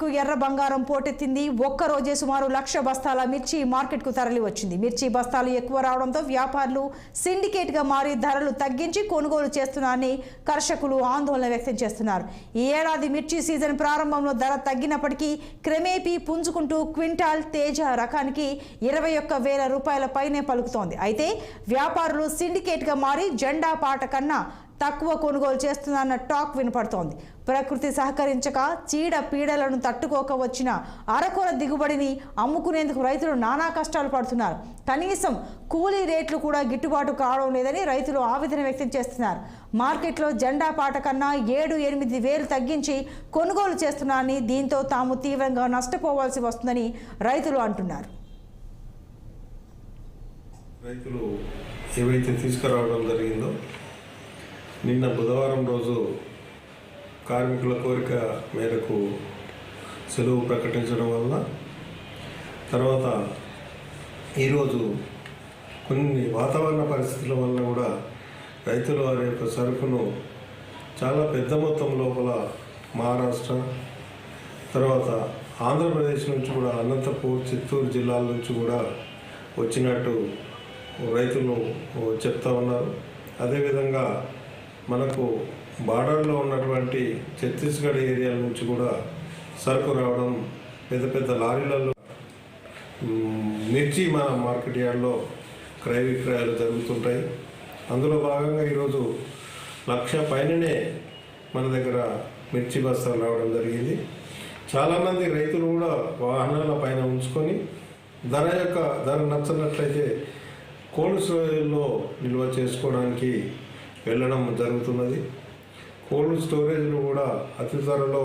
మార్కెట్కు ఎర్ర బంగారం పోటెత్తింది. ఒక్కరోజే సుమారు 1,00,000 బస్తాల మిర్చి మార్కెట్కు తరలి వచ్చింది. మిర్చి బస్తాలు ఎక్కువ రావడంతో వ్యాపారులు సిండికేట్గా మారి ధరలు తగ్గించి కొనుగోలు చేస్తున్నారని కర్షకులు ఆందోళన వ్యక్తం చేస్తున్నారు. ఈ ఏడాది మిర్చి సీజన్ ప్రారంభంలో ధర తగ్గినప్పటికీ క్రమేపీ పుంజుకుంటూ క్వింటాల్ తేజ రకానికి 21,000 రూపాయల పైనే పలుకుతోంది. అయితే వ్యాపారులు సిండికేట్గా మారి జెండా పాట కన్నా తక్కువ కొనుగోలు చేస్తున్నారన్న టాక్ వినపడుతోంది. ప్రకృతి సహకరించక చీడ పీడలను తట్టుకోక వచ్చిన అరకొర దిగుబడిని అమ్ముకునేందుకు రైతులు నానా కష్టాలు పడుతున్నారు. కనీసం కూలీ రేట్లు కూడా గిట్టుబాటు కావడం లేదని రైతులు ఆవేదన వ్యక్తం చేస్తున్నారు. మార్కెట్లో జెండా పాట కన్నా 7-8 వేలు తగ్గించి కొనుగోలు చేస్తున్నారని, దీంతో తాము తీవ్రంగా నష్టపోవాల్సి వస్తుందని రైతులు అంటున్నారు. రైతులు ఏవైతే తీసుకురావడం జరిగిందో, నిన్న బుధవారం రోజు కార్మికుల కోరిక మేరకు సెలవు ప్రకటించడం వల్ల తర్వాత ఈరోజు కొన్ని వాతావరణ పరిస్థితుల వల్ల కూడా రైతులు వారి యొక్క సరుకును చాలా పెద్ద మొత్తం లోపల మహారాష్ట్ర, తర్వాత ఆంధ్రప్రదేశ్ నుంచి కూడా అనంతపూర్, చిత్తూరు జిల్లాల నుంచి కూడా వచ్చినట్టు రైతులు చెప్తా ఉన్నారు. అదేవిధంగా మనకు బార్డర్లో ఉన్నటువంటి ఛత్తీస్గఢ్ ఏరియాల నుంచి కూడా సరుకు రావడం, పెద్ద పెద్ద లారీలలో మిర్చి మన మార్కెట్ యార్డ్లో క్రయ విక్రయాలు జరుగుతుంటాయి. అందులో భాగంగా ఈరోజు 1,00,000 పైననే మన దగ్గర మిర్చి బస్తాలు రావడం జరిగింది. చాలామంది రైతులు కూడా వాహనాల పైన ఉంచుకొని ధర నచ్చనట్లయితే కోల్డ్ స్టోరేజ్లో నిల్వ చేసుకోవడానికి వెళ్ళడం జరుగుతున్నది. కోల్డ్ స్టోరేజ్లు కూడా అతి త్వరలో